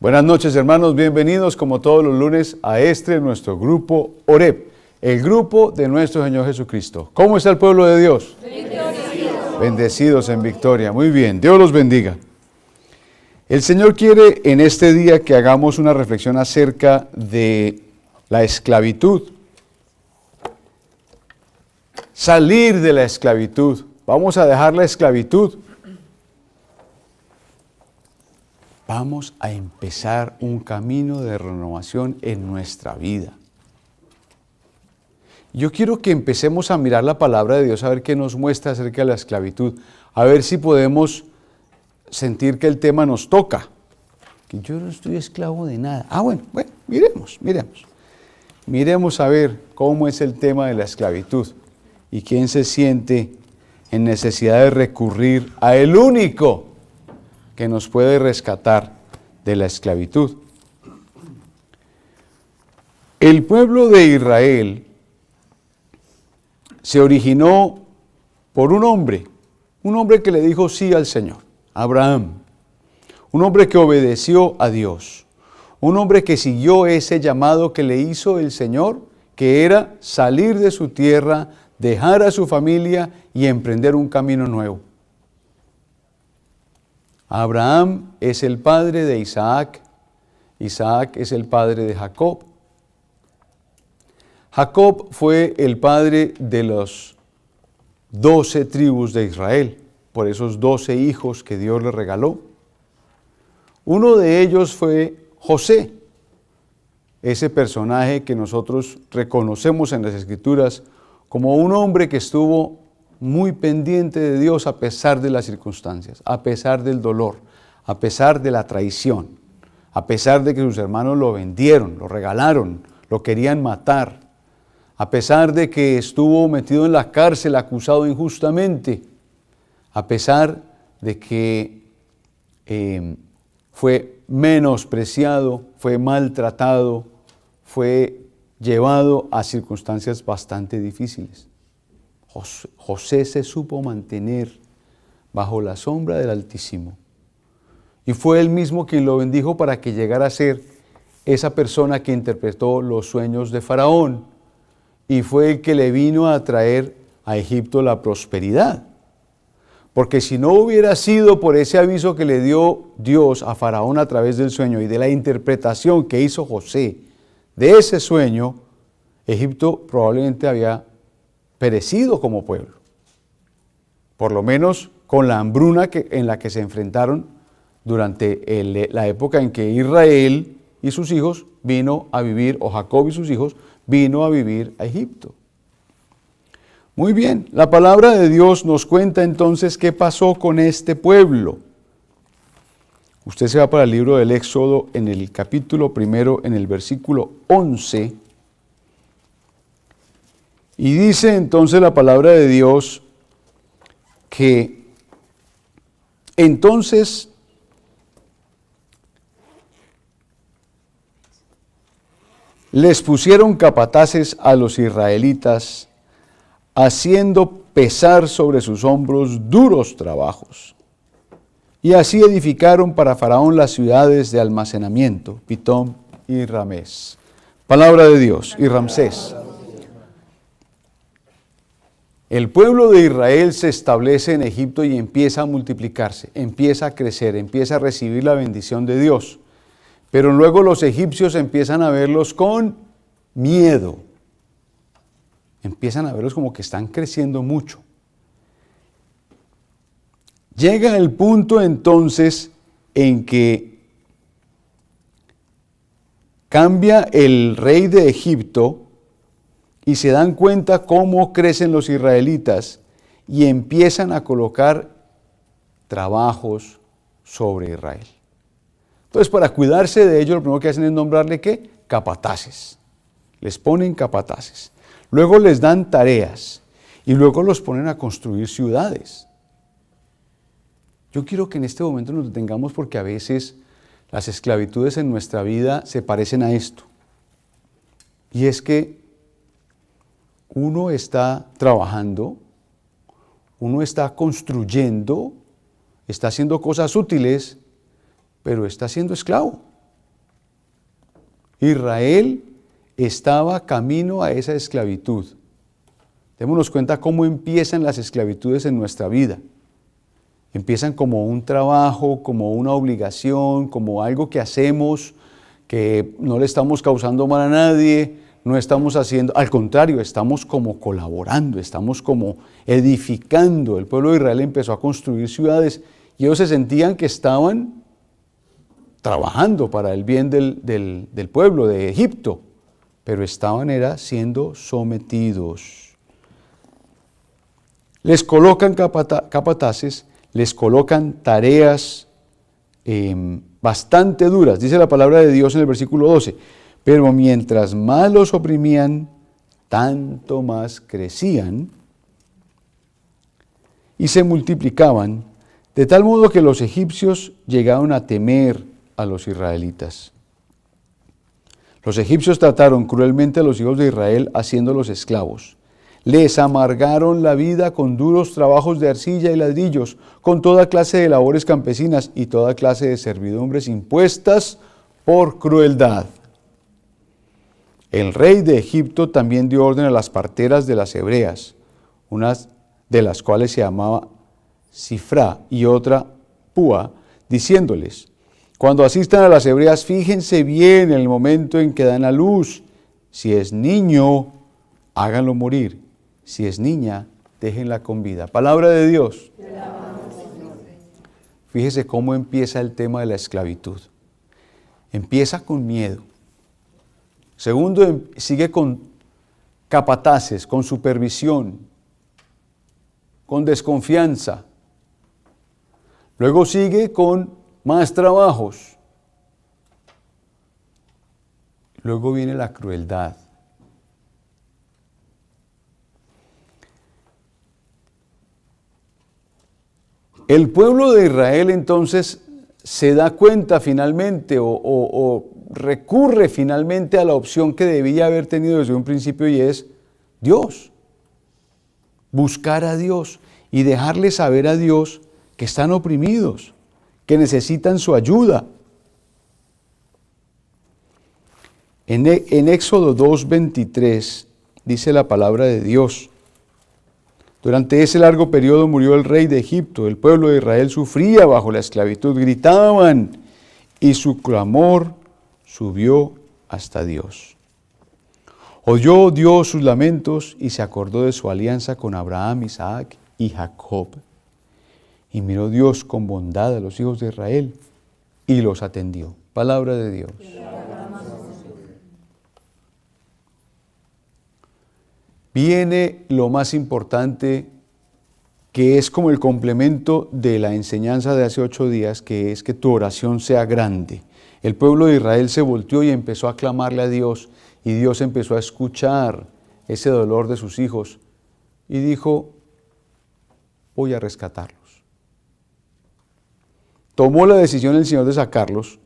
Buenas noches, hermanos, bienvenidos como todos los lunes a nuestro grupo OREP, el grupo de nuestro Señor Jesucristo. ¿Cómo está el pueblo de Dios? Bendecidos. Bendecidos en victoria. Muy bien, Dios los bendiga. El Señor quiere en este día que hagamos una reflexión acerca de la esclavitud. Salir de la esclavitud. Vamos a dejar la esclavitud. Vamos a empezar un camino de renovación en nuestra vida. Yo quiero que empecemos a mirar la palabra de Dios, a ver qué nos muestra acerca de la esclavitud, a ver si podemos sentir que el tema nos toca, que yo no estoy esclavo de nada. Bueno, miremos a ver cómo es el tema de la esclavitud y quién se siente en necesidad de recurrir a el único que nos puede rescatar de la esclavitud. El pueblo de Israel se originó por un hombre que le dijo sí al Señor, Abraham, un hombre que obedeció a Dios, un hombre que siguió ese llamado que le hizo el Señor, que era salir de su tierra, dejar a su familia y emprender un camino nuevo. Abraham es el padre de Isaac, Isaac es el padre de Jacob. Jacob fue el padre de los 12 tribus de Israel, por esos 12 hijos que Dios le regaló. Uno de ellos fue José, ese personaje que nosotros reconocemos en las Escrituras como un hombre que estuvo muy pendiente de Dios a pesar de las circunstancias, a pesar del dolor, a pesar de la traición, a pesar de que sus hermanos lo vendieron, lo regalaron, lo querían matar, a pesar de que estuvo metido en la cárcel acusado injustamente, a pesar de que fue menospreciado, fue maltratado, fue llevado a circunstancias bastante difíciles. José se supo mantener bajo la sombra del Altísimo. Y fue él mismo quien lo bendijo para que llegara a ser esa persona que interpretó los sueños de Faraón. Y fue el que le vino a traer a Egipto la prosperidad. Porque si no hubiera sido por ese aviso que le dio Dios a Faraón a través del sueño y de la interpretación que hizo José de ese sueño, Egipto probablemente había perecido como pueblo, por lo menos con la hambruna en la que se enfrentaron durante la época en que Israel y sus hijos vino a vivir, o Jacob y sus hijos vino a vivir a Egipto. Muy bien, la palabra de Dios nos cuenta entonces qué pasó con este pueblo. Usted se va para el libro del Éxodo en el capítulo 1, en el versículo 11, y dice entonces la palabra de Dios que entonces les pusieron capataces a los israelitas, haciendo pesar sobre sus hombros duros trabajos. Y así edificaron para Faraón las ciudades de almacenamiento, Pitón y Ramés. Palabra de Dios, y Ramsés. El pueblo de Israel se establece en Egipto y empieza a multiplicarse, empieza a crecer, empieza a recibir la bendición de Dios. Pero luego los egipcios empiezan a verlos con miedo. Empiezan a verlos como que están creciendo mucho. Llega el punto entonces en que cambia el rey de Egipto y se dan cuenta cómo crecen los israelitas y empiezan a colocar trabajos sobre Israel. Entonces, para cuidarse de ellos, lo primero que hacen es nombrarle ¿qué? Capataces. Les ponen capataces. Luego les dan tareas y luego los ponen a construir ciudades. Yo quiero que en este momento nos detengamos porque a veces las esclavitudes en nuestra vida se parecen a esto. Y es que uno está trabajando, uno está construyendo, está haciendo cosas útiles, pero está siendo esclavo. Israel estaba camino a esa esclavitud. Démonos cuenta cómo empiezan las esclavitudes en nuestra vida. Empiezan como un trabajo, como una obligación, como algo que hacemos, que no le estamos causando mal a nadie, no estamos haciendo, al contrario, estamos como colaborando, estamos como edificando. El pueblo de Israel empezó a construir ciudades y ellos se sentían que estaban trabajando para el bien del pueblo de Egipto, pero estaban siendo sometidos. Les colocan capataces, les colocan tareas bastante duras. Dice la palabra de Dios en el versículo 12, pero mientras más los oprimían, tanto más crecían y se multiplicaban, de tal modo que los egipcios llegaron a temer a los israelitas. Los egipcios trataron cruelmente a los hijos de Israel haciéndolos esclavos. Les amargaron la vida con duros trabajos de arcilla y ladrillos, con toda clase de labores campesinas y toda clase de servidumbres impuestas por crueldad. El rey de Egipto también dio orden a las parteras de las hebreas, unas de las cuales se llamaba Sifra y otra Púa, diciéndoles: cuando asistan a las hebreas, fíjense bien en el momento en que dan a luz. Si es niño, háganlo morir. Si es niña, déjenla con vida. Palabra de Dios. Fíjese cómo empieza el tema de la esclavitud. Empieza con miedo. Segundo, sigue con capataces, con supervisión, con desconfianza. Luego sigue con más trabajos. Luego viene la crueldad. El pueblo de Israel entonces se da cuenta finalmente o recurre finalmente a la opción que debía haber tenido desde un principio, y es Dios. Buscar a Dios y dejarle saber a Dios que están oprimidos, que necesitan su ayuda. En Éxodo 2:23 dice la palabra de Dios: durante ese largo periodo murió el rey de Egipto, el pueblo de Israel sufría bajo la esclavitud, gritaban y su clamor subió hasta Dios. Oyó Dios sus lamentos y se acordó de su alianza con Abraham, Isaac y Jacob. Y miró Dios con bondad a los hijos de Israel y los atendió. Palabra de Dios. Viene lo más importante, que es como el complemento de la enseñanza de hace 8 días, que es que tu oración sea grande. El pueblo de Israel se volteó y empezó a clamarle a Dios, y Dios empezó a escuchar ese dolor de sus hijos y dijo: voy a rescatarlos. Tomó la decisión el Señor de sacarlos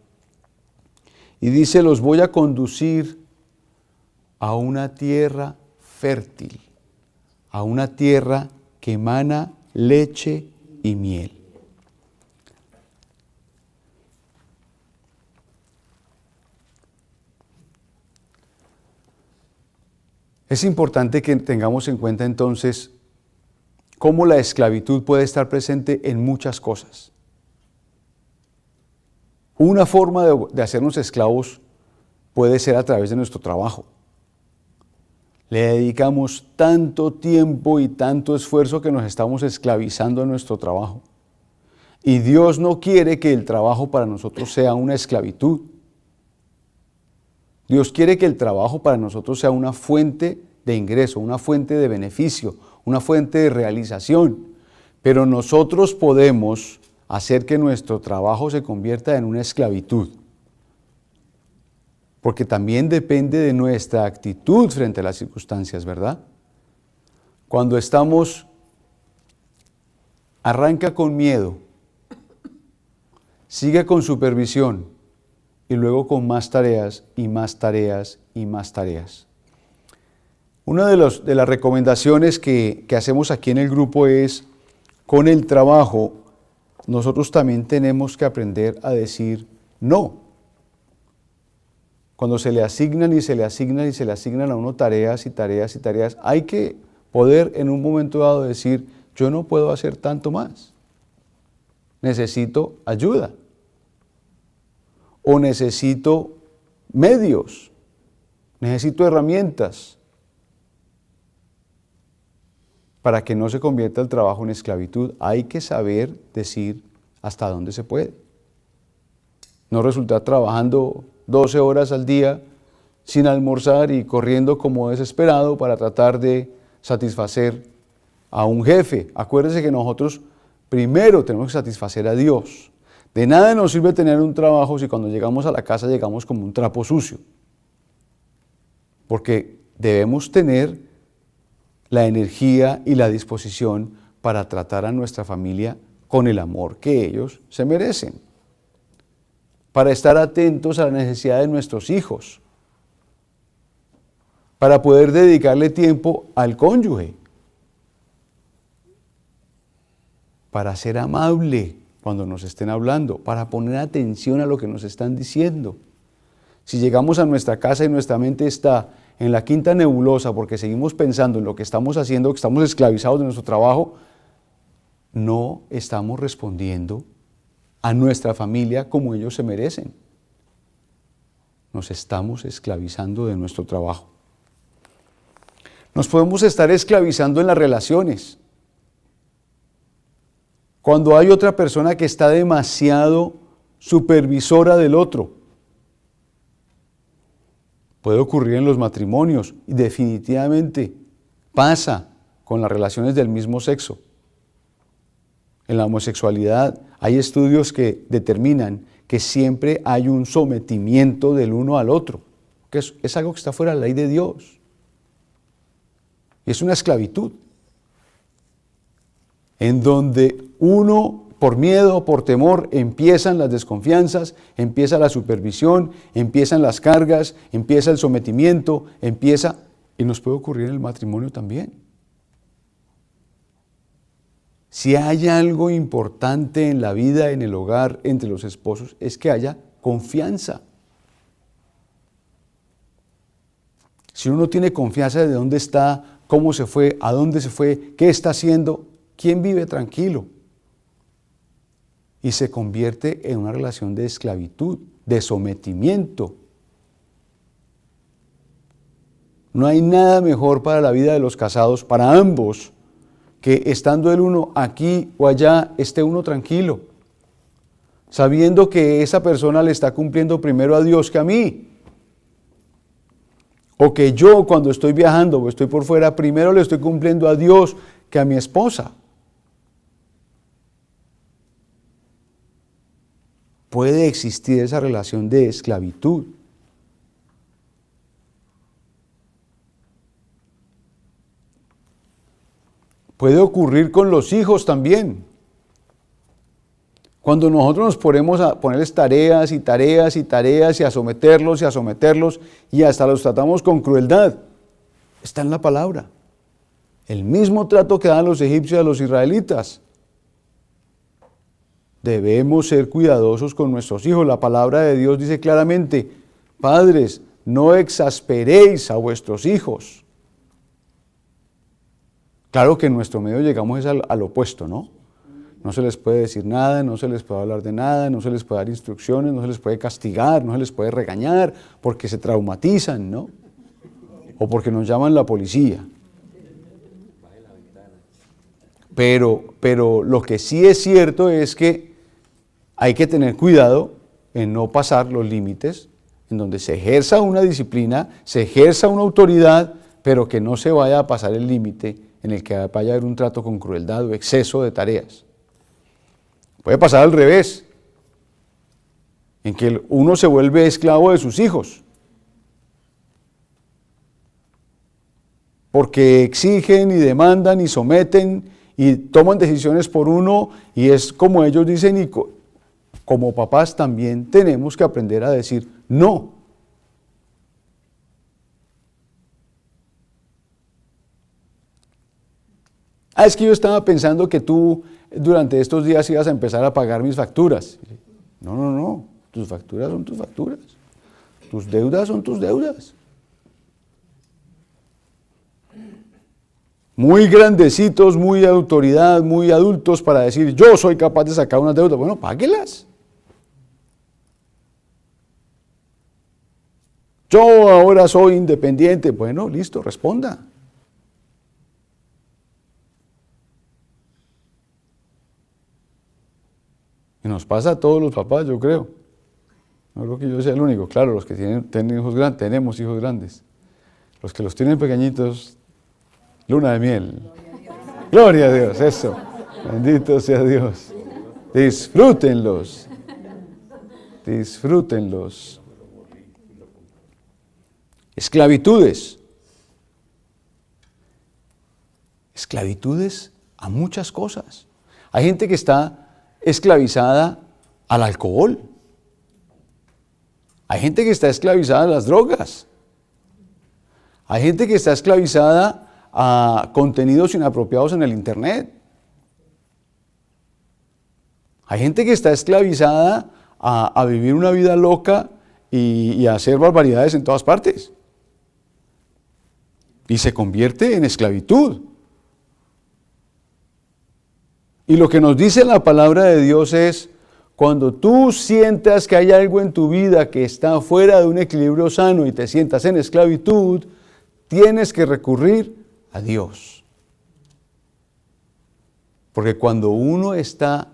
y dice: los voy a conducir a una tierra fértil, a una tierra que emana leche y miel. Es importante que tengamos en cuenta entonces cómo la esclavitud puede estar presente en muchas cosas. Una forma de hacernos esclavos puede ser a través de nuestro trabajo. Le dedicamos tanto tiempo y tanto esfuerzo que nos estamos esclavizando en nuestro trabajo. Y Dios no quiere que el trabajo para nosotros sea una esclavitud. Dios quiere que el trabajo para nosotros sea una fuente de ingreso, una fuente de beneficio, una fuente de realización. Pero nosotros podemos hacer que nuestro trabajo se convierta en una esclavitud. Porque también depende de nuestra actitud frente a las circunstancias, ¿verdad? Cuando arranca con miedo, sigue con supervisión y luego con más tareas y más tareas y más tareas. Una de las recomendaciones que hacemos aquí en el grupo es: con el trabajo, nosotros también tenemos que aprender a decir no. cuando se le asignan y se le asignan y se le asignan a uno tareas y tareas y tareas, hay que poder en un momento dado decir, yo no puedo hacer tanto más, necesito ayuda o necesito medios, necesito herramientas para que no se convierta el trabajo en esclavitud. Hay que saber decir hasta dónde se puede. No resultar trabajando 12 horas al día sin almorzar y corriendo como desesperado para tratar de satisfacer a un jefe. Acuérdese que nosotros primero tenemos que satisfacer a Dios. De nada nos sirve tener un trabajo si cuando llegamos a la casa llegamos como un trapo sucio. Porque debemos tener la energía y la disposición para tratar a nuestra familia con el amor que ellos se merecen. Para estar atentos a la necesidad de nuestros hijos. Para poder dedicarle tiempo al cónyuge. Para ser amable cuando nos estén hablando, para poner atención a lo que nos están diciendo. Si llegamos a nuestra casa y nuestra mente está en la quinta nebulosa porque seguimos pensando en lo que estamos haciendo, que estamos esclavizados de nuestro trabajo, no estamos respondiendo a nuestra familia como ellos se merecen. Nos estamos esclavizando de nuestro trabajo. Nos podemos estar esclavizando en las relaciones. Cuando hay otra persona que está demasiado supervisora del otro. Puede ocurrir en los matrimonios y definitivamente pasa con las relaciones del mismo sexo. En la homosexualidad hay estudios que determinan que siempre hay un sometimiento del uno al otro, que es algo que está fuera de la ley de Dios. Es una esclavitud, en donde uno, por miedo, por temor, empiezan las desconfianzas, empieza la supervisión, empiezan las cargas, empieza el sometimiento, y nos puede ocurrir en el matrimonio también. Si hay algo importante en la vida, en el hogar, entre los esposos, es que haya confianza. Si uno no tiene confianza de dónde está, cómo se fue, a dónde se fue, qué está haciendo, ¿quién vive tranquilo? Y se convierte en una relación de esclavitud, de sometimiento. No hay nada mejor para la vida de los casados, para ambos, que estando el uno aquí o allá, esté uno tranquilo, sabiendo que esa persona le está cumpliendo primero a Dios que a mí. O que yo cuando estoy viajando o estoy por fuera, primero le estoy cumpliendo a Dios que a mi esposa. Puede existir esa relación de esclavitud. Puede ocurrir con los hijos también. Cuando nosotros nos ponemos a ponerles tareas y tareas y tareas y a someterlos y hasta los tratamos con crueldad, está en la palabra. El mismo trato que dan los egipcios a los israelitas. Debemos ser cuidadosos con nuestros hijos. La palabra de Dios dice claramente, padres, no exasperéis a vuestros hijos. Claro que en nuestro medio llegamos al opuesto, ¿no? No se les puede decir nada, no se les puede hablar de nada, no se les puede dar instrucciones, no se les puede castigar, no se les puede regañar, porque se traumatizan, ¿no? O porque nos llaman la policía. Pero lo que sí es cierto es que hay que tener cuidado en no pasar los límites, en donde se ejerza una disciplina, se ejerza una autoridad, pero que no se vaya a pasar el límite en el que vaya a haber un trato con crueldad o exceso de tareas. Puede pasar al revés, en que uno se vuelve esclavo de sus hijos, porque exigen y demandan y someten y toman decisiones por uno, y es como ellos dicen, y como papás también tenemos que aprender a decir no. Es que yo estaba pensando que tú durante estos días ibas a empezar a pagar mis facturas. No, tus facturas son tus facturas. tus deudas son tus deudas. Muy grandecitos, muy de autoridad, muy adultos para decir, yo soy capaz de sacar unas deudas. Bueno, páguelas. Yo ahora soy independiente. Bueno, listo, responda. Y nos pasa a todos los papás, yo creo. No creo que yo sea el único. Claro, los que tienen hijos grandes, tenemos hijos grandes. Los que los tienen pequeñitos, luna de miel. Gloria a Dios, eso. Bendito sea Dios. Disfrútenlos. Disfrútenlos. Esclavitudes. Esclavitudes a muchas cosas. Hay gente que está esclavizada al alcohol. Hay gente que está esclavizada a las drogas. Hay gente que está esclavizada a contenidos inapropiados en el internet. Hay gente que está esclavizada a vivir una vida loca y a hacer barbaridades en todas partes. Y se convierte en esclavitud. Y lo que nos dice la palabra de Dios es, cuando tú sientas que hay algo en tu vida que está fuera de un equilibrio sano y te sientas en esclavitud, tienes que recurrir a Dios. Porque cuando uno está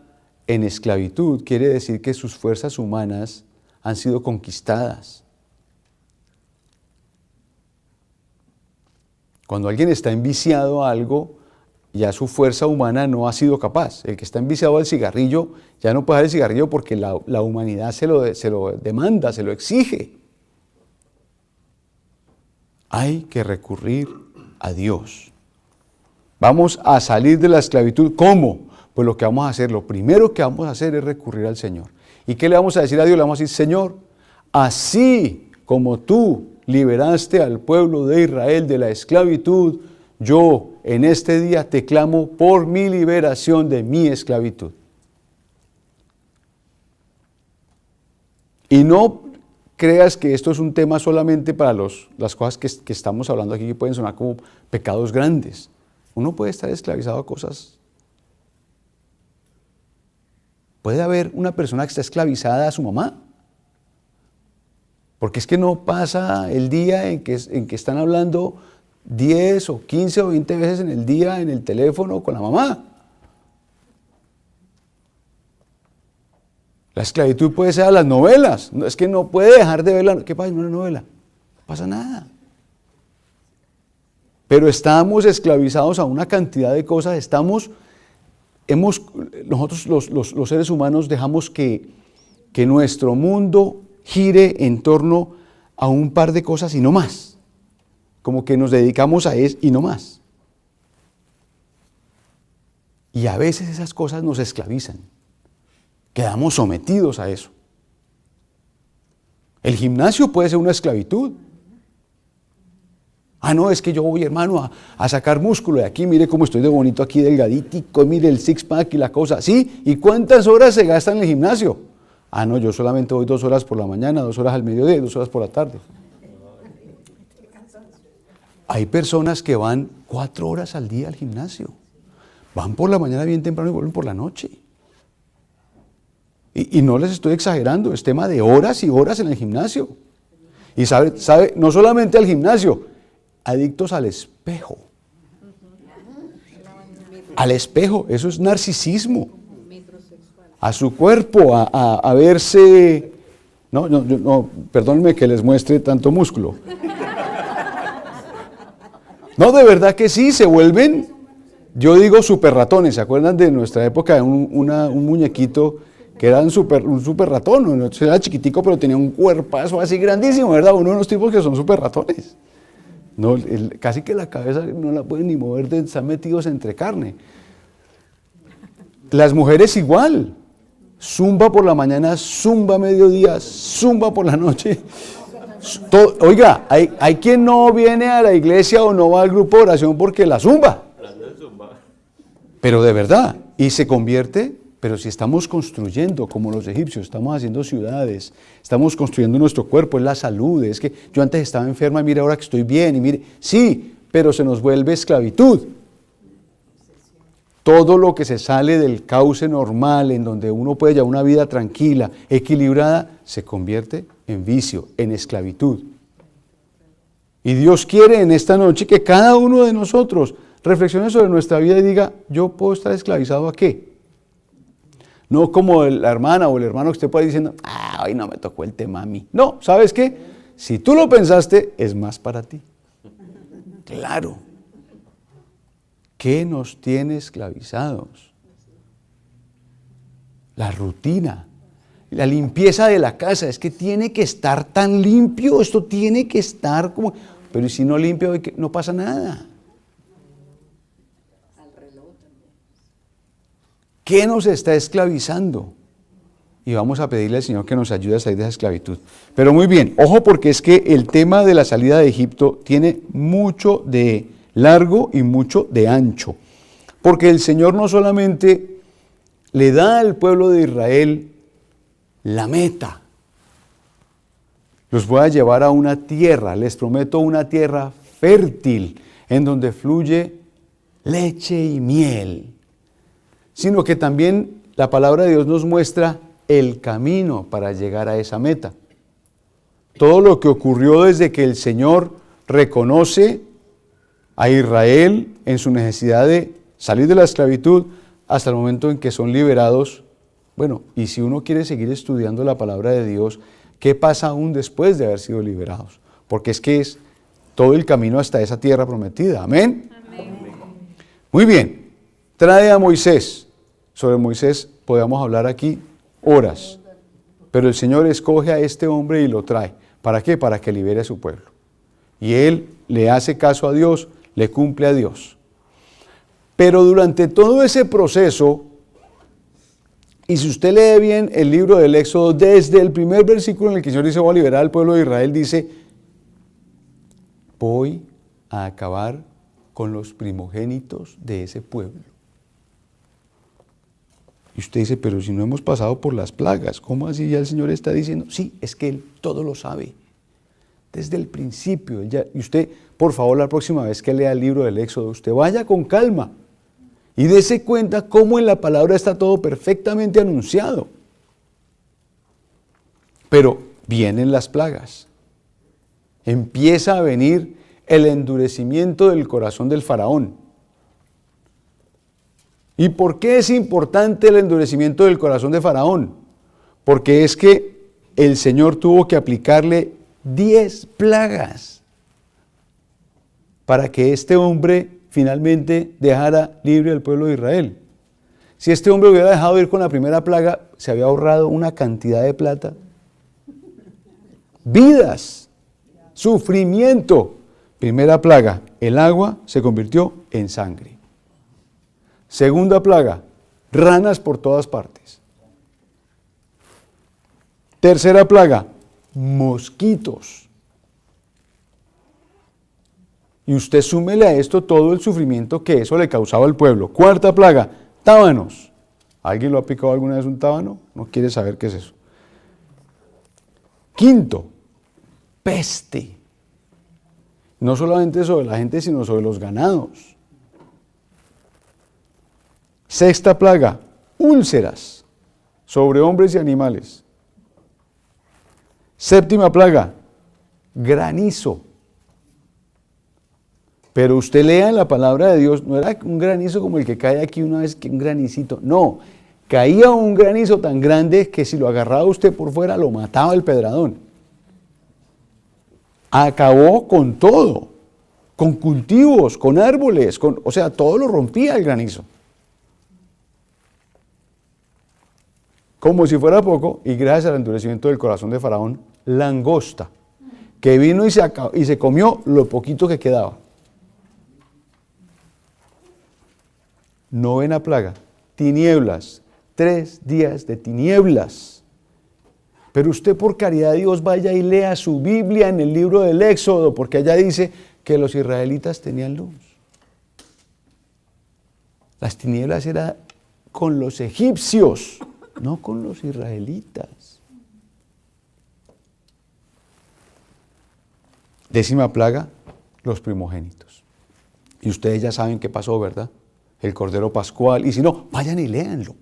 en esclavitud, quiere decir que sus fuerzas humanas han sido conquistadas. Cuando alguien está enviciado a algo, ya su fuerza humana no ha sido capaz. El que está enviciado al cigarrillo ya no puede dejar el cigarrillo porque la humanidad se lo demanda, se lo exige. Hay que recurrir a Dios. Vamos a salir de la esclavitud. ¿Cómo? Pues lo que vamos a hacer, lo primero que vamos a hacer es recurrir al Señor. ¿Y qué le vamos a decir a Dios? Le vamos a decir, Señor, así como tú liberaste al pueblo de Israel de la esclavitud, yo en este día te clamo por mi liberación de mi esclavitud. Y no creas que esto es un tema solamente para las cosas que estamos hablando aquí, que pueden sonar como pecados grandes. Uno puede estar esclavizado a cosas. Puede haber una persona que está esclavizada a su mamá. Porque es que no pasa el día en que están hablando 10 o 15 o 20 veces en el día en el teléfono con la mamá. La esclavitud puede ser a las novelas. Es que no puede dejar de verla. ¿Qué pasa en una novela? No pasa nada. Pero estamos esclavizados a una cantidad de cosas. Nosotros los seres humanos dejamos que nuestro mundo gire en torno a un par de cosas y no más. Como que nos dedicamos a eso y no más. Y a veces esas cosas nos esclavizan. Quedamos sometidos a eso. El gimnasio puede ser una esclavitud. Ah, no, es que yo voy, hermano, a sacar músculo de aquí, mire cómo estoy de bonito aquí, delgaditico, mire el six-pack y la cosa. ¿Sí? ¿Y cuántas horas se gastan en el gimnasio? Ah, no, yo solamente voy 2 horas por la mañana, 2 horas al mediodía y 2 horas por la tarde. Hay personas que van 4 horas al día al gimnasio. Van por la mañana bien temprano y vuelven por la noche. Y no les estoy exagerando, es tema de horas y horas en el gimnasio. Y sabe, no solamente al gimnasio, adictos al espejo. Al espejo, eso es narcisismo. A su cuerpo, a verse. No, perdónenme que les muestre tanto músculo. No, de verdad que sí, se vuelven, yo digo super ratones. ¿Se acuerdan de nuestra época de un muñequito que era un super ratón? ¿No? Era chiquitico, pero tenía un cuerpazo así grandísimo, ¿verdad? Uno de los tipos que son super ratones. No, casi que la cabeza no la pueden ni mover, están metidos entre carne. Las mujeres igual. Zumba por la mañana, zumba a mediodía, zumba por la noche. Oiga, hay quien no viene a la iglesia o no va al grupo de oración porque la zumba. Pero de verdad, y se convierte Pero si estamos construyendo como los egipcios, estamos haciendo ciudades, estamos construyendo nuestro cuerpo, es la salud, es que yo antes estaba enferma y mire ahora que estoy bien, y mire, sí, pero se nos vuelve esclavitud. Todo lo que se sale del cauce normal, en donde uno puede llevar una vida tranquila, equilibrada, se convierte en vicio, en esclavitud. Y Dios quiere en esta noche que cada uno de nosotros reflexione sobre nuestra vida y diga, ¿yo puedo estar esclavizado a qué? No como la hermana o el hermano que usted puede ir diciendo, hoy no me tocó el tema a mí. No, ¿sabes qué? Si tú lo pensaste, es más para ti. Claro. ¿Qué nos tiene esclavizados? La rutina, la limpieza de la casa, es que tiene que estar tan limpio, esto tiene que estar como... Pero ¿y si no limpio, no pasa nada? ¿Qué nos está esclavizando? Y vamos a pedirle al Señor que nos ayude a salir de esa esclavitud. Pero muy bien, ojo porque es que el tema de la salida de Egipto tiene mucho de largo y mucho de ancho. Porque el Señor no solamente le da al pueblo de Israel la meta. Los voy a llevar a una tierra, les prometo una tierra fértil, en donde fluye leche y miel. Sino que también la palabra de Dios nos muestra el camino para llegar a esa meta. Todo lo que ocurrió desde que el Señor reconoce a Israel en su necesidad de salir de la esclavitud hasta el momento en que son liberados. Bueno, y si uno quiere seguir estudiando la palabra de Dios, ¿qué pasa aún después de haber sido liberados? Porque es que es todo el camino hasta esa tierra prometida. ¿Amén? Amén. Muy bien. Trae a Moisés. Sobre Moisés podemos hablar aquí horas, pero el Señor escoge a este hombre y lo trae. ¿Para qué? Para que libere a su pueblo. Y él le hace caso a Dios, le cumple a Dios. Pero durante todo ese proceso, y si usted lee bien el libro del Éxodo, desde el primer versículo en el que el Señor dice, voy a liberar al pueblo de Israel, dice, voy a acabar con los primogénitos de ese pueblo. Y usted dice, pero si no hemos pasado por las plagas, ¿cómo así ya el Señor está diciendo? Sí, es que Él todo lo sabe, desde el principio. Y usted, por favor, la próxima vez que lea el libro del Éxodo, usted vaya con calma y dése cuenta cómo en la palabra está todo perfectamente anunciado. Pero vienen las plagas. Empieza a venir el endurecimiento del corazón del faraón. ¿Y por qué es importante el endurecimiento del corazón de Faraón? Porque es que el Señor tuvo que aplicarle 10 plagas para que este hombre finalmente dejara libre al pueblo de Israel. Si este hombre hubiera dejado ir con la primera plaga, se había ahorrado una cantidad de plata. Vidas, sufrimiento. Primera plaga, el agua se convirtió en sangre. Segunda plaga, ranas por todas partes. Tercera plaga, mosquitos. Y usted súmele a esto todo el sufrimiento que eso le causaba al pueblo. Cuarta plaga, tábanos. ¿Alguien lo ha picado alguna vez un tábano? No quiere saber qué es eso. Quinto, peste. No solamente sobre la gente, sino sobre los ganados. Sexta plaga, úlceras sobre hombres y animales. Séptima plaga, granizo. Pero usted lea en la palabra de Dios, no era un granizo como el que cae aquí una vez, que un granicito, no, caía un granizo tan grande que si lo agarraba usted por fuera lo mataba el pedradón. Acabó con todo, con cultivos, con árboles, o sea, todo lo rompía el granizo. Como si fuera poco, y gracias al endurecimiento del corazón de Faraón, langosta, que vino y se comió lo poquito que quedaba. Novena plaga, tinieblas, 3 días de tinieblas. Pero usted por caridad de Dios vaya y lea su Biblia en el libro del Éxodo, porque allá dice que los israelitas tenían luz. Las tinieblas era con los egipcios, no con los israelitas. 10ª plaga, los primogénitos. Y ustedes ya saben qué pasó, ¿verdad? El Cordero Pascual. Y si no, vayan y léanlo.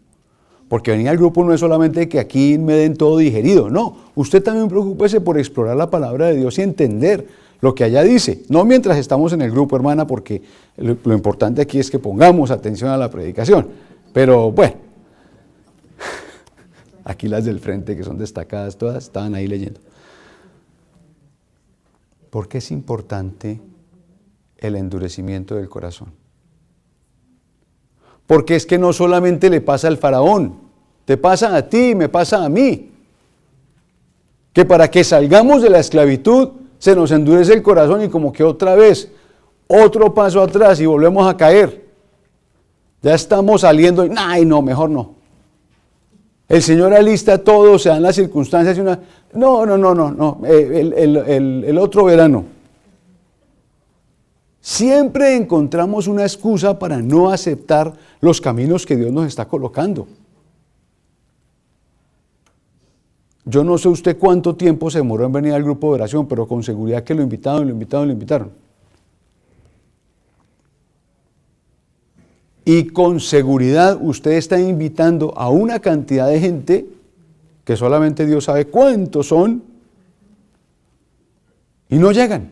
Porque venir al grupo no es solamente que aquí me den todo digerido. No, usted también preocúpese por explorar la palabra de Dios y entender lo que allá dice. No mientras estamos en el grupo, hermana, porque lo importante aquí es que pongamos atención a la predicación. Pero bueno, aquí las del frente que son destacadas todas estaban ahí leyendo. ¿Por qué es importante el endurecimiento del corazón? Porque es que no solamente le pasa al faraón, te pasa a ti, me pasa a mí. Que para que salgamos de la esclavitud se nos endurece el corazón y como que otra vez, otro paso atrás y volvemos a caer. Ya estamos saliendo y ¡ay, no, mejor no! El Señor alista todo, se dan las circunstancias y una... No, el otro verano. Siempre encontramos una excusa para no aceptar los caminos que Dios nos está colocando. Yo no sé usted cuánto tiempo se demoró en venir al grupo de oración, pero con seguridad que lo invitaron. Y con seguridad usted está invitando a una cantidad de gente que solamente Dios sabe cuántos son y no llegan.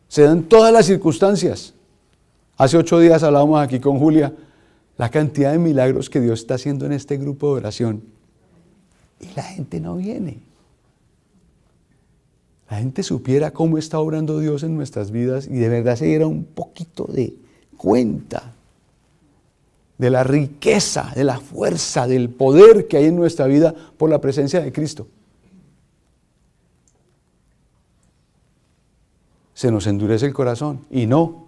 Se dan todas las circunstancias. Hace 8 días hablábamos aquí con Julia la cantidad de milagros que Dios está haciendo en este grupo de oración y la gente no viene. La gente supiera cómo está obrando Dios en nuestras vidas y de verdad se diera un poquito de cuenta de la riqueza, de la fuerza, del poder que hay en nuestra vida por la presencia de Cristo. Se nos endurece el corazón y no.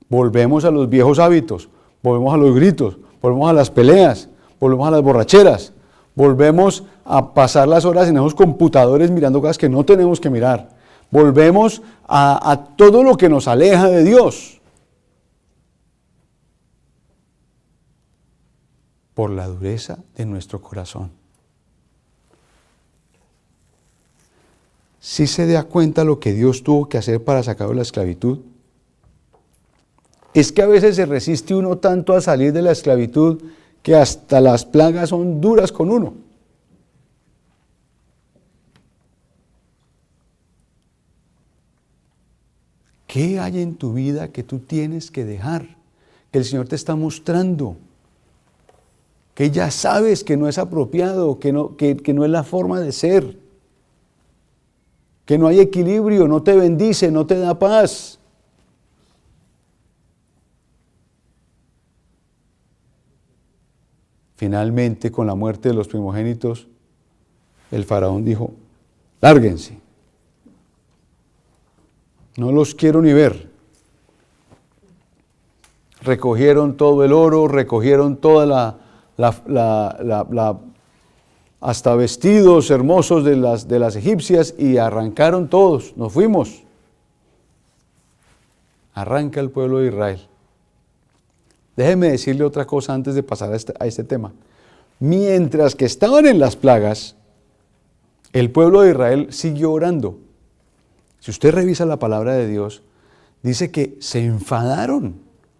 Volvemos a los viejos hábitos, volvemos a los gritos, volvemos a las peleas, volvemos a las borracheras, volvemos a pasar las horas en esos computadores mirando cosas que no tenemos que mirar, volvemos a todo lo que nos aleja de Dios. Por la dureza de nuestro corazón. ¿Sí se da cuenta lo que Dios tuvo que hacer para sacarlo de la esclavitud? Es que a veces se resiste uno tanto a salir de la esclavitud que hasta las plagas son duras con uno. ¿Qué hay en tu vida que tú tienes que dejar? Que el Señor te está mostrando. Que ya sabes que no es apropiado, que no es la forma de ser, que no hay equilibrio, no te bendice, no te da paz. Finalmente, con la muerte de los primogénitos, el faraón dijo, lárguense, no los quiero ni ver. Recogieron todo el oro, recogieron toda hasta vestidos hermosos de las egipcias y arrancaron todos, nos fuimos. Arranca el pueblo de Israel. Déjeme decirle otra cosa antes de pasar a este tema. Mientras que estaban en las plagas, el pueblo de Israel siguió orando. Si usted revisa la palabra de Dios, dice que se enfadaron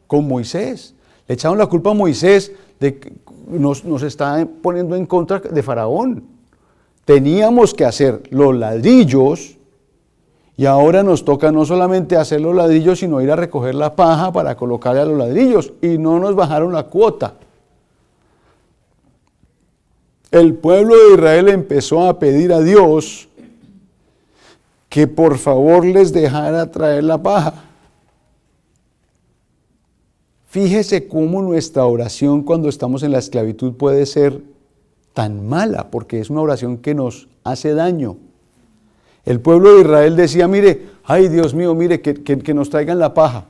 con Moisés. Le echaron la culpa a Moisés de que nos está poniendo en contra de Faraón. Teníamos que hacer los ladrillos y ahora nos toca no solamente hacer los ladrillos, sino ir a recoger la paja para colocarle a los ladrillos y no nos bajaron la cuota. El pueblo de Israel empezó a pedir a Dios que por favor les dejara traer la paja. Fíjese cómo nuestra oración cuando estamos en la esclavitud puede ser tan mala, porque es una oración que nos hace daño. El pueblo de Israel decía, mire, ay Dios mío, mire, que nos traigan la paja.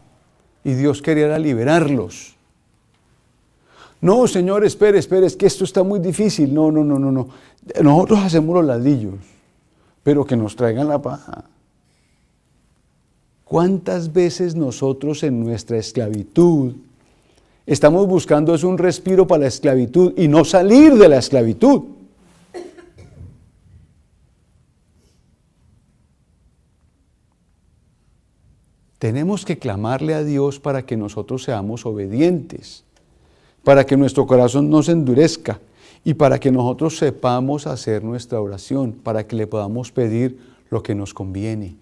Y Dios quería liberarlos. No, Señor, espere, es que esto está muy difícil. No. Nosotros hacemos los ladrillos, pero que nos traigan la paja. ¿Cuántas veces nosotros en nuestra esclavitud Estamos buscando es un respiro para la esclavitud y no salir de la esclavitud. Tenemos que clamarle a Dios para que nosotros seamos obedientes, para que nuestro corazón no se endurezca y para que nosotros sepamos hacer nuestra oración, para que le podamos pedir lo que nos conviene.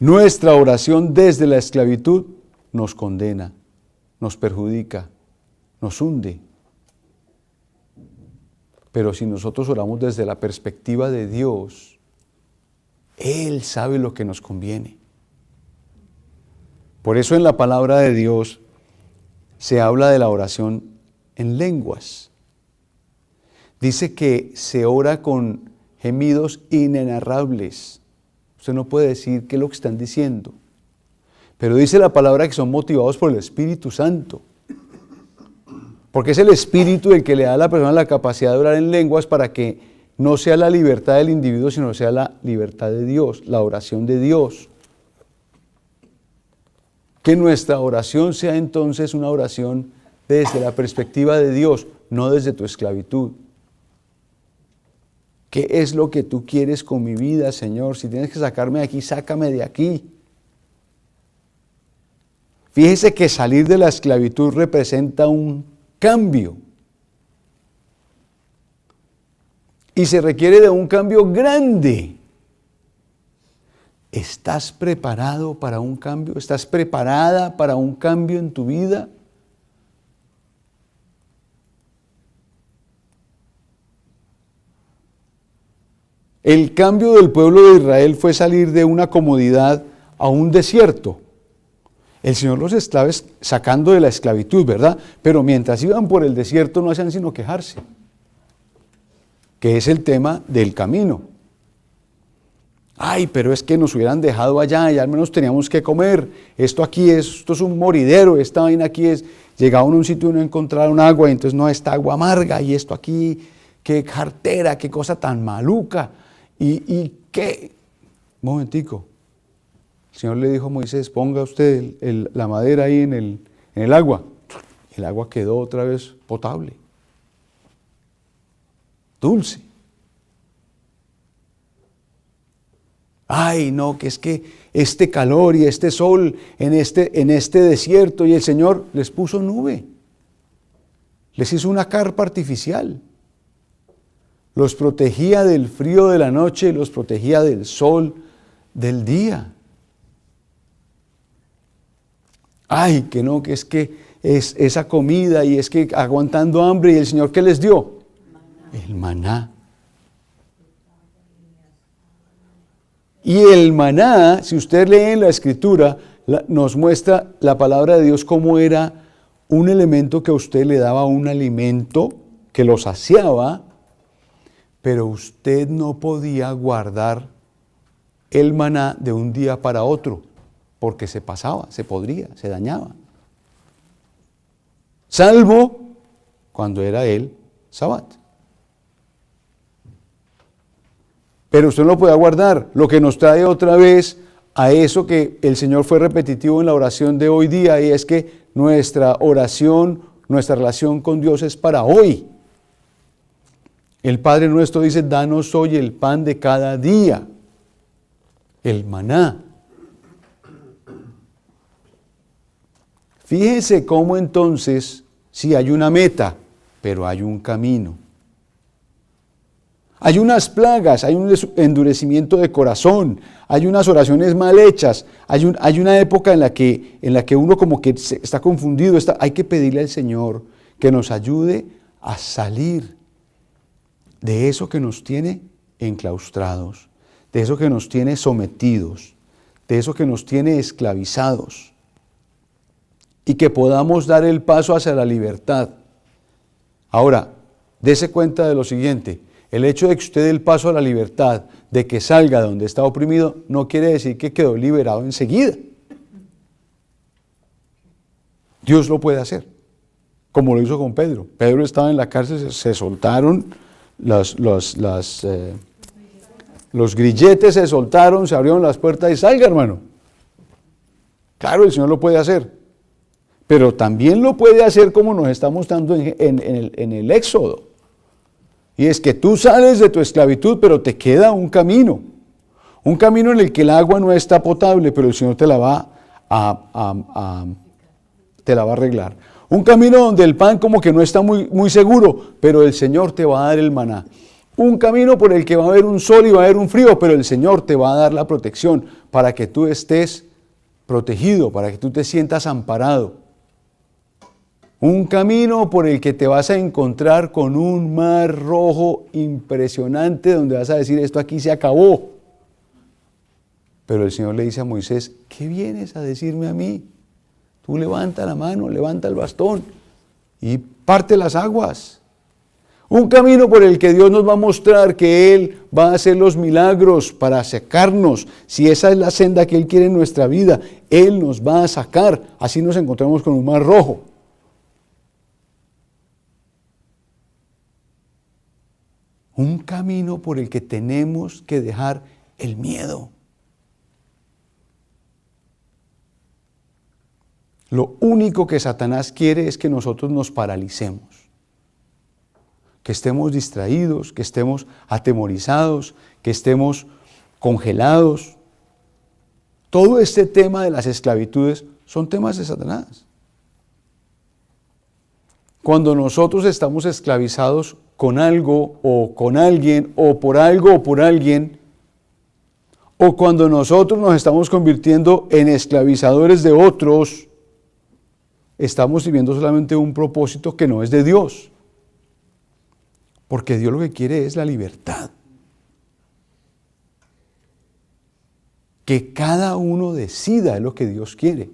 Nuestra oración desde la esclavitud nos condena, nos perjudica, nos hunde. Pero si nosotros oramos desde la perspectiva de Dios, Él sabe lo que nos conviene. Por eso en la palabra de Dios se habla de la oración en lenguas. Dice que se ora con gemidos inenarrables. Usted no puede decir qué es lo que están diciendo. Pero dice la palabra que son motivados por el Espíritu Santo. Porque es el Espíritu el que le da a la persona la capacidad de orar en lenguas para que no sea la libertad del individuo, sino sea la libertad de Dios, la oración de Dios. Que nuestra oración sea entonces una oración desde la perspectiva de Dios, no desde tu esclavitud. ¿Qué es lo que tú quieres con mi vida, Señor? Si tienes que sacarme de aquí, sácame de aquí. Fíjese que salir de la esclavitud representa un cambio. Y se requiere de un cambio grande. ¿Estás preparado para un cambio? ¿Estás preparada para un cambio en tu vida? El cambio del pueblo de Israel fue salir de una comodidad a un desierto. El Señor los estaba sacando de la esclavitud, ¿verdad? Pero mientras iban por el desierto no hacían sino quejarse, que es el tema del camino. Ay, pero es que nos hubieran dejado allá y al menos teníamos que comer. Esto es un moridero, esta vaina aquí es. Llegaban a un sitio y no encontraron agua, y entonces no, esta agua amarga, y esto aquí, qué jartera, qué cosa tan maluca. Y qué. Un momentico. El Señor le dijo a Moisés, ponga usted la madera ahí en el agua. El agua quedó otra vez potable, dulce. Ay, no, que es que este calor y este sol en este desierto, y el Señor les puso nube, les hizo una carpa artificial, los protegía del frío de la noche, los protegía del sol del día. Ay, que no, que es esa comida y es que aguantando hambre, y el Señor ¿qué les dio? El maná. Y el maná, si usted lee en la Escritura, nos muestra la palabra de Dios cómo era un elemento que a usted le daba un alimento que lo saciaba, pero usted no podía guardar el maná de un día para otro, porque se pasaba, se podría, se dañaba. Salvo cuando era el Sabbat. Pero usted no lo podía guardar, lo que nos trae otra vez a eso que el Señor fue repetitivo en la oración de hoy día, y es que nuestra oración, nuestra relación con Dios es para hoy. El Padre nuestro dice, danos hoy el pan de cada día, el maná. Fíjese cómo entonces, sí hay una meta, pero hay un camino. Hay unas plagas, hay un endurecimiento de corazón, hay unas oraciones mal hechas, hay una época en la que uno como que está confundido. Hay que pedirle al Señor que nos ayude a salir de eso que nos tiene enclaustrados, de eso que nos tiene sometidos, de eso que nos tiene esclavizados, y que podamos dar el paso hacia la libertad. Ahora, dése cuenta de lo siguiente. El hecho de que usted dé el paso a la libertad, de que salga de donde está oprimido, no quiere decir que quedó liberado enseguida. Dios lo puede hacer, como lo hizo con Pedro. Pedro estaba en la cárcel, se soltaron los grilletes, se soltaron, se abrieron las puertas y salga, hermano. Claro, el Señor lo puede hacer. pero también lo puede hacer como nos está mostrando en el Éxodo. Y es que tú sales de tu esclavitud, pero te queda un camino en el que el agua no está potable, pero el Señor te la va a arreglar. Un camino donde el pan como que no está muy seguro, pero el Señor te va a dar el maná. Un camino por el que va a haber un sol y va a haber un frío, pero el Señor te va a dar la protección para que tú estés protegido, para que tú te sientas amparado. Un camino por el que te vas a encontrar con un mar rojo impresionante, donde vas a decir, esto aquí se acabó. Pero el Señor le dice a Moisés, ¿qué vienes a decirme a mí? Tú levanta la mano, levanta el bastón y parte las aguas. Un camino por el que Dios nos va a mostrar que Él va a hacer los milagros para sacarnos. Si esa es la senda que Él quiere en nuestra vida, Él nos va a sacar. Así nos encontramos con un mar rojo. Un camino por el que tenemos que dejar el miedo. Lo único que Satanás quiere es que nosotros nos paralicemos, que estemos distraídos, que estemos atemorizados, que estemos congelados. Todo este tema de las esclavitudes son temas de Satanás. Cuando nosotros estamos esclavizados con algo o con alguien o por algo o por alguien, o cuando nosotros nos estamos convirtiendo en esclavizadores de otros, estamos viviendo solamente un propósito que no es de Dios. Porque Dios lo que quiere es la libertad. Que cada uno decida es lo que Dios quiere.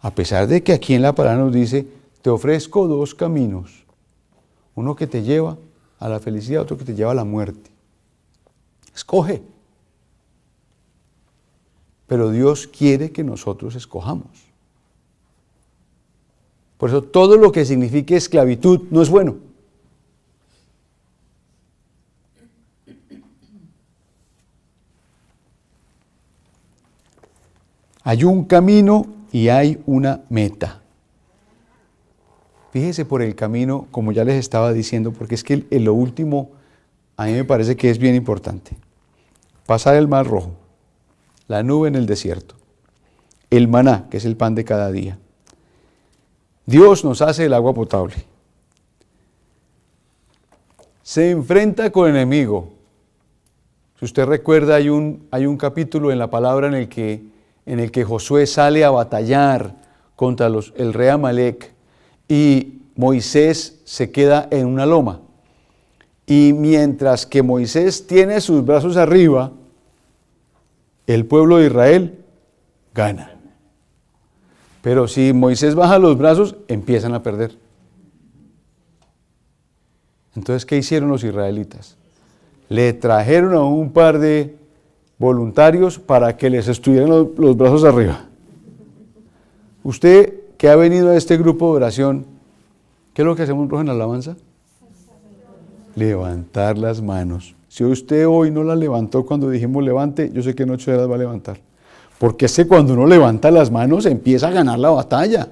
A pesar de que aquí en la palabra nos dice, te ofrezco dos caminos. Uno que te lleva a la felicidad, otro que te lleva a la muerte. Escoge. Pero Dios quiere que nosotros escojamos. Por eso todo lo que signifique esclavitud no es bueno. Hay un camino y hay una meta. Fíjese por el camino, como ya les estaba diciendo, porque es que en lo último a mí me parece que es bien importante. Pasar el mar rojo, la nube en el desierto, el maná, que es el pan de cada día. Dios nos hace el agua potable. Se enfrenta con el enemigo. Si usted recuerda, hay un capítulo en la palabra en el que Josué sale a batallar contra el rey Amalek y Moisés se queda en una loma. Y mientras que Moisés tiene sus brazos arriba, el pueblo de Israel gana. Pero si Moisés baja los brazos, empiezan a perder. Entonces, ¿qué hicieron los israelitas? Le trajeron a un par de voluntarios para que les estuvieran los brazos arriba. Usted que ha venido a este grupo de oración, ¿qué es lo que hacemos en la alabanza? Levantar las manos. Si usted hoy no las levantó cuando dijimos levante, yo sé que en 8 horas va a levantar. Porque es que cuando uno levanta las manos empieza a ganar la batalla.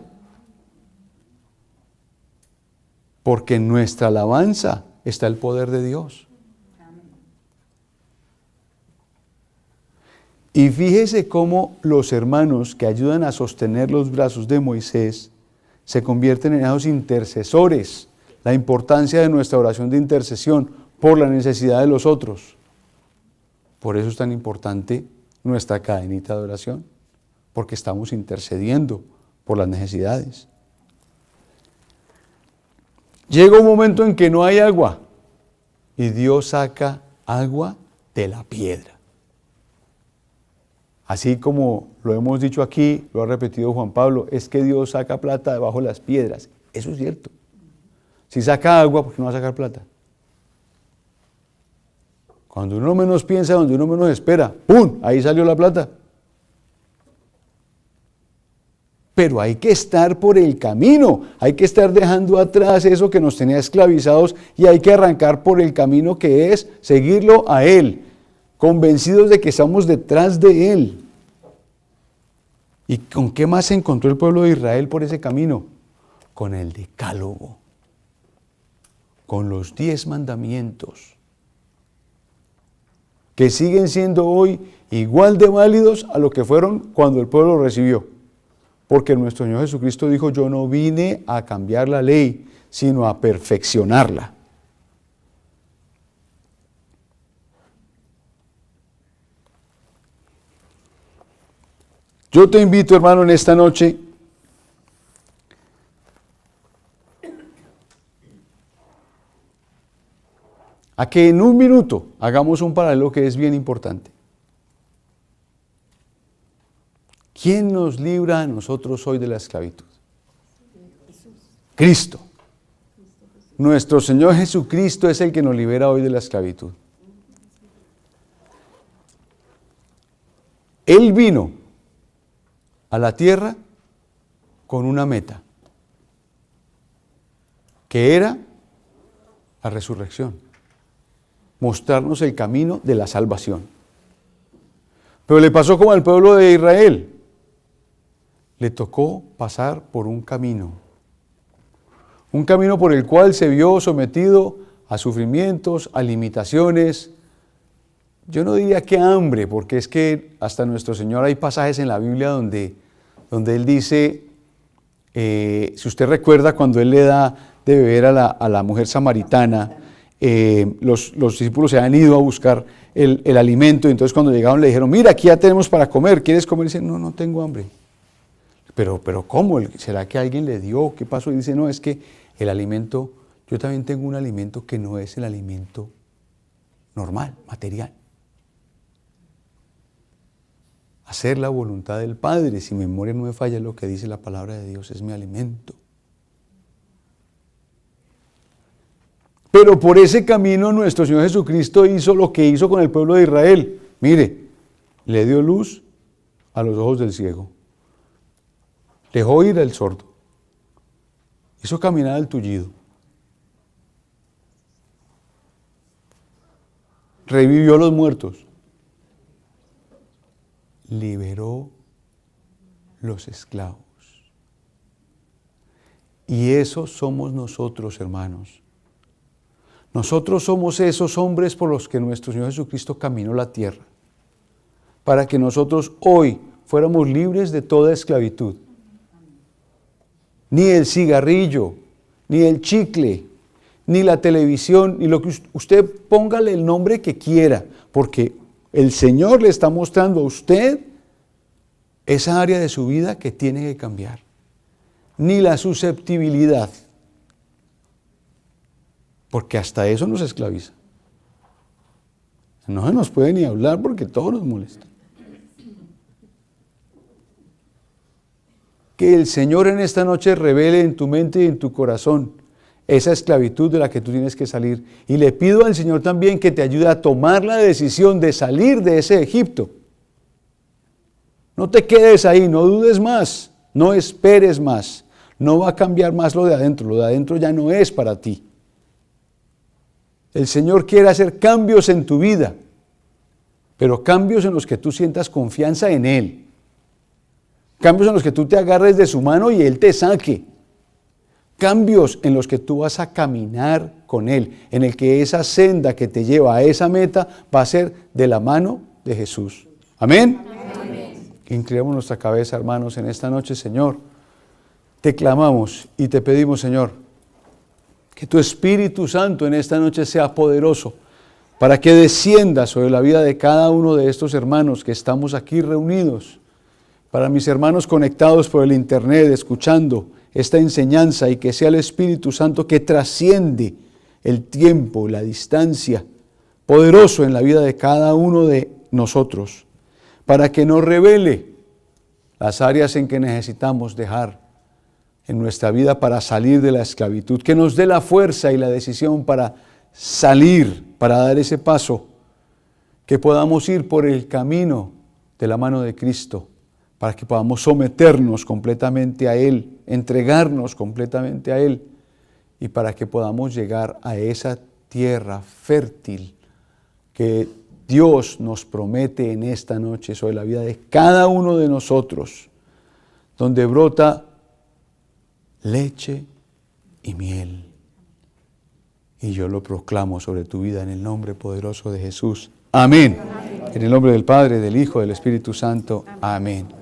Porque en nuestra alabanza está el poder de Dios. Y fíjese cómo los hermanos que ayudan a sostener los brazos de Moisés se convierten en esos intercesores. La importancia de nuestra oración de intercesión por la necesidad de los otros. Por eso es tan importante nuestra cadenita de oración, porque estamos intercediendo por las necesidades. Llega un momento en que no hay agua y Dios saca agua de la piedra. Así como lo hemos dicho aquí, lo ha repetido Juan Pablo, es que Dios saca plata debajo de las piedras. Eso es cierto. Si saca agua, ¿por qué no va a sacar plata? Cuando uno menos piensa, donde uno menos espera, ¡pum!, ahí salió la plata. Pero hay que estar por el camino, hay que estar dejando atrás eso que nos tenía esclavizados y hay que arrancar por el camino que es seguirlo a Él, convencidos de que estamos detrás de Él. ¿Y con qué más se encontró el pueblo de Israel por ese camino? Con el decálogo, con los 10 mandamientos, que siguen siendo hoy igual de válidos a lo que fueron cuando el pueblo lo recibió. Porque nuestro Señor Jesucristo dijo, yo no vine a cambiar la ley, sino a perfeccionarla. Yo te invito, hermano, en esta noche a que en un minuto hagamos un paralelo que es bien importante. ¿Quién nos libra a nosotros hoy de la esclavitud? Cristo. Nuestro Señor Jesucristo es el que nos libera hoy de la esclavitud. Él vino a la tierra con una meta, que era la resurrección, mostrarnos el camino de la salvación. Pero le pasó como al pueblo de Israel, le tocó pasar por un camino por el cual se vio sometido a sufrimientos, a limitaciones. Yo no diría que hambre, porque es que hasta nuestro Señor hay pasajes en la Biblia donde Él dice, si usted recuerda cuando Él le da de beber a la mujer samaritana, los discípulos se han ido a buscar el alimento, y entonces cuando llegaron le dijeron, mira, aquí ya tenemos para comer, ¿quieres comer? Y dice, no tengo hambre. Pero ¿cómo? ¿Será que alguien le dio? ¿Qué pasó? Y dice, no, es que el alimento, yo también tengo un alimento que no es el alimento normal, material. Hacer la voluntad del Padre, si mi memoria no me falla, lo que dice la palabra de Dios, es mi alimento. Pero por ese camino nuestro Señor Jesucristo hizo lo que hizo con el pueblo de Israel. Mire, le dio luz a los ojos del ciego. Dejó oír al sordo. Hizo caminar al tullido. Revivió a los muertos. Liberó los esclavos. Y esos somos nosotros, hermanos. Nosotros somos esos hombres por los que nuestro Señor Jesucristo caminó la tierra, para que nosotros hoy fuéramos libres de toda esclavitud. Ni el cigarrillo, ni el chicle, ni la televisión, ni lo que usted póngale el nombre que quiera, porque el Señor le está mostrando a usted esa área de su vida que tiene que cambiar. Ni la susceptibilidad, porque hasta eso nos esclaviza. No se nos puede ni hablar porque todo nos molesta. Que el Señor en esta noche revele en tu mente y en tu corazón esa esclavitud de la que tú tienes que salir. Y le pido al Señor también que te ayude a tomar la decisión de salir de ese Egipto. No te quedes ahí, no dudes más, no esperes más. No va a cambiar más lo de adentro ya no es para ti. El Señor quiere hacer cambios en tu vida, pero cambios en los que tú sientas confianza en Él. Cambios en los que tú te agarres de su mano y Él te saque. Cambios en los que tú vas a caminar con Él, en el que esa senda que te lleva a esa meta va a ser de la mano de Jesús. ¿Amén? Amén. Inclinamos nuestra cabeza, hermanos, en esta noche, Señor. Te clamamos y te pedimos, Señor, que tu Espíritu Santo en esta noche sea poderoso para que descienda sobre la vida de cada uno de estos hermanos que estamos aquí reunidos. Para mis hermanos conectados por el internet, escuchando esta enseñanza, y que sea el Espíritu Santo que trasciende el tiempo, la distancia, poderoso en la vida de cada uno de nosotros, para que nos revele las áreas en que necesitamos dejar en nuestra vida para salir de la esclavitud, que nos dé la fuerza y la decisión para salir, para dar ese paso, que podamos ir por el camino de la mano de Cristo, para que podamos someternos completamente a Él, entregarnos completamente a Él, y para que podamos llegar a esa tierra fértil que Dios nos promete en esta noche sobre la vida de cada uno de nosotros, donde brota leche y miel. Y yo lo proclamo sobre tu vida en el nombre poderoso de Jesús. Amén. En el nombre del Padre, del Hijo, del Espíritu Santo. Amén.